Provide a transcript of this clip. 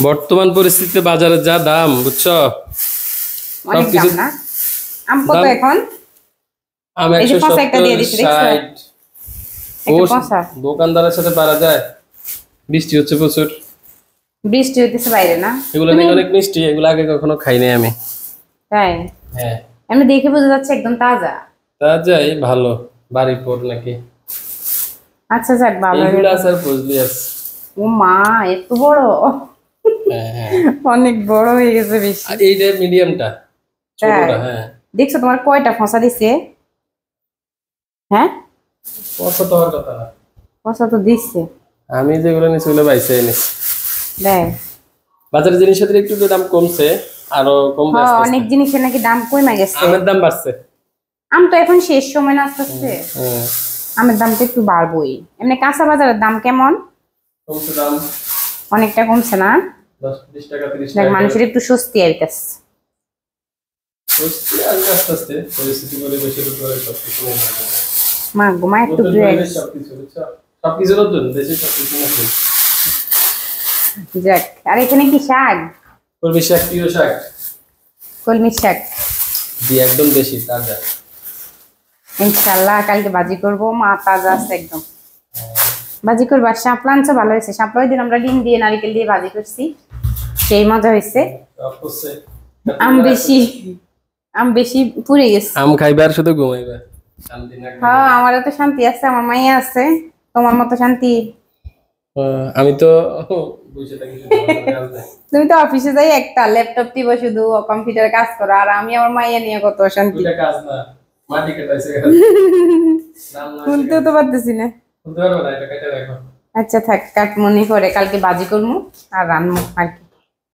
বর্তমান পরিস্থিতিতে বাজারে যা দাম বুঝছো, অনেক দাম সবকিছু না। আম কত এখন? আম এই যে 170 পচা একটা দিয়ে দিছে, দেখছো? 60। ও একটা পচা। দোকানদারের সাথে পারা যায়। বৃষ্টি হচ্ছে প্রচুর, বৃষ্টি হইতেছে বাইরে না? এগুলো নাকি অনেক মিষ্টি, এগুলো আগে কখনো খাইনি আমি। তাই? হ্যাঁ আমি দেখে বোঝা যাচ্ছে একদম তাজা। তা যাই ভালো, বাড়ির পর নাকি। আচ্ছা যাক, ভালো এইগুলো হলো। আছে আর ফজলি আছে। ও মা, এত বড়! হ্যাঁ হ্যাঁ, অনেক বড় হয়ে গেছে বেশি। আর এইটা মিডিয়ামটা, তাই? ছোটটা। হ্যাঁ দেখছো তোমার কয়টা ফসা দিছে? হ্যাঁ, কত তো হওয়ার কথা না। ফসা তো দিচ্ছে। আমি যেগুলো নিচ্ছি ওগুলো বাইসে এনেছি। দেখ, বাজারের জিনিসের একটু একটু দাম কমছে, আরো কমবে হ্যাঁ আস্তে আস্তে। অনেক জিনিসের নাকি দাম কমে গেছে। আমের দাম বাড়ছে। আম তো এখন শেষ সময় না, আস্তে আস্তে হ্যাঁ আমের দাম তো একটু বাড়বোই। এমনি কাঁচা বাজারের দাম কেমন? কমছে দাম, অনেকটা কমছে না? 10-20 টাকা 30 দেখ, টাকা। মানুষের একটু স্বস্তি আইতেছে। বুঝছি, আসবে আস্তে আস্তে পরিস্থিতি পরিবেশের উপরে সবকিছু নির্ভর করে। মা ঘুমা একটু নতুন দূরে পরিবেশ সবকিছু, বুঝছো? সবকিছু নতুন, দেশে সবকিছু নতুন। যাক। আর এখানে কি শাক? কলমি শাক, প্রিয় শাক। কলমি শাক। জি একদম দেশি তাজা। ইনশাল্লাহ কালকে বাজি করবো, মা তাজা আছে একদম। বাজি করবো। আর শাপলা আনছো, ভালো হয়েছে। শাপলা ওই দিন আমরা ডিম দিয়ে নারিকেল দিয়ে বাজি করছি, সেই মজা হয়েছে। সব করছে। আম বেশি পুড়ে গেছে। আম খাইবার শুধু ঘুমাইবার শান্তি না। হ্যাঁ, আমার তো শান্তি আছে, আমার মাইয়া আছে। তোমার মতো শান্তি? আমি তো বসে থাকি, শুধু আমার কাজ নাই। তুমি তো অফিসে যাই, একটা ল্যাপটপ টিপো শুধু, কম্পিউটারে কাজ করো। আর আমি আমার মাইয়া নিয়ে কত শান্তি। দুইটা কাজ না, মাটি কাটাইছে কাজ। নাম না খুলতেও তো পারতেছি না। বলতে পারবো না, এটা কেটে রাখো। আচ্ছা থাক, কাট মনে করে কালকে বাজি করবো আর রান্না আর কি।